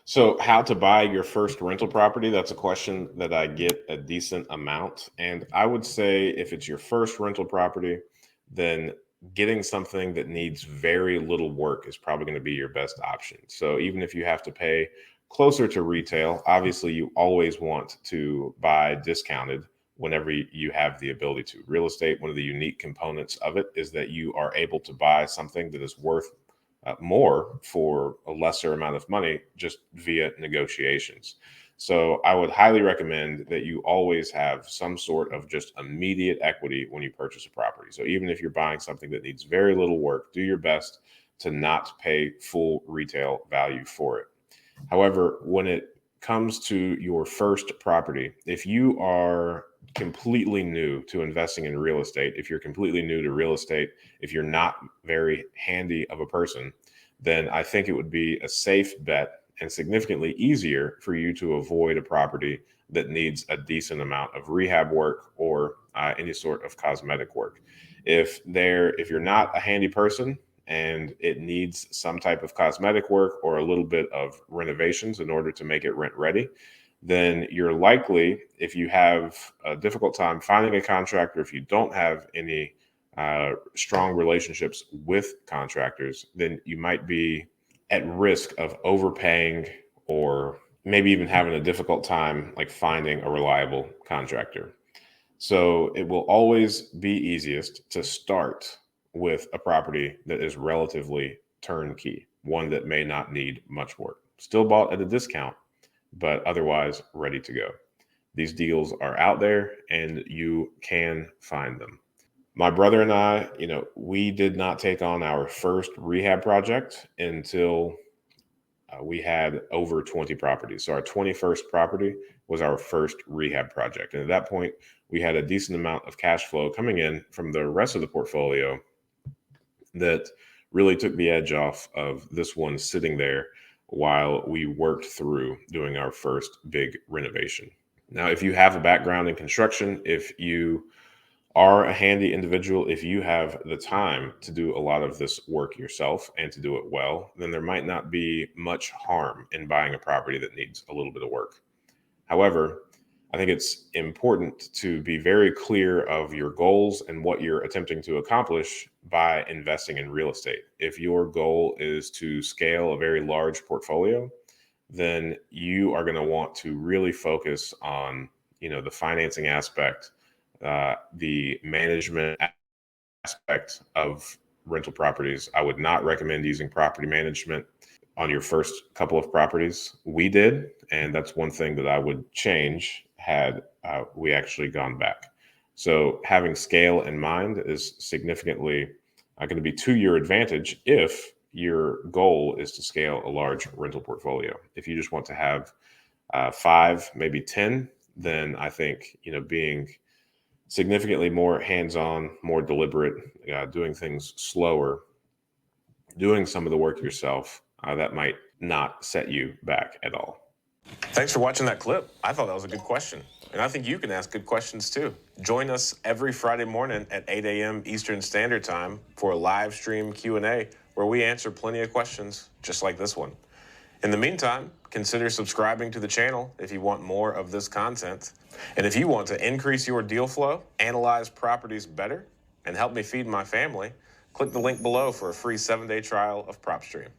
So, how to buy your first rental property? That's a question that I get a decent amount. And I would say if it's your first rental property, then getting something that needs very little work is probably going to be your best option. So, even if you have to pay closer to retail, obviously you always want to buy discounted whenever you have the ability to. Real estate, one of the unique components of it is that you are able to buy something that is worth more for a lesser amount of money just via negotiations. So I would highly recommend that you always have some sort of just immediate equity when you purchase a property. So even if you're buying something that needs very little work, do your best to not pay full retail value for it. However, when it comes to your first property, if you are completely new to investing in real estate, if you're completely new to real estate, if you're not very handy of a person, then I think it would be a safe bet and significantly easier for you to avoid a property that needs a decent amount of rehab work or any sort of cosmetic work. If you're not a handy person and it needs some type of cosmetic work or a little bit of renovations in order to make it rent ready, then you're likely, if you have a difficult time finding a contractor, if you don't have any strong relationships with contractors, then you might be at risk of overpaying or maybe even having a difficult time like finding a reliable contractor. So it will always be easiest to start with a property that is relatively turnkey, one that may not need much work. Still bought at a discount, but otherwise ready to go. These deals are out there and you can find them. My brother and I, we did not take on our first rehab project until we had over 20 properties. So our 21st property was our first rehab project. And at that point, we had a decent amount of cash flow coming in from the rest of the portfolio that really took the edge off of this one sitting there while we worked through doing our first big renovation. Now, if you have a background in construction, if you are a handy individual, if you have the time to do a lot of this work yourself and to do it well, then there might not be much harm in buying a property that needs a little bit of work. However, I think it's important to be very clear of your goals and what you're attempting to accomplish by investing in real estate. If your goal is to scale a very large portfolio, then you are going to want to really focus on, the financing aspect, the management aspect of rental properties. I would not recommend using property management on your first couple of properties. We did, and that's one thing that I would change had we actually gone back. So having scale in mind is significantly going to be to your advantage if your goal is to scale a large rental portfolio. If you just want to have five, maybe 10, then I think, being significantly more hands-on, more deliberate, doing things slower, doing some of the work yourself, that might not set you back at all. Thanks for watching that clip. I thought that was a good question. And I think you can ask good questions too. Join us every Friday morning at 8 a.m. Eastern Standard Time for a live stream Q&A where we answer plenty of questions just like this one. In the meantime, consider subscribing to the channel if you want more of this content. And if you want to increase your deal flow, analyze properties better, and help me feed my family, click the link below for a free 7-day trial of PropStream.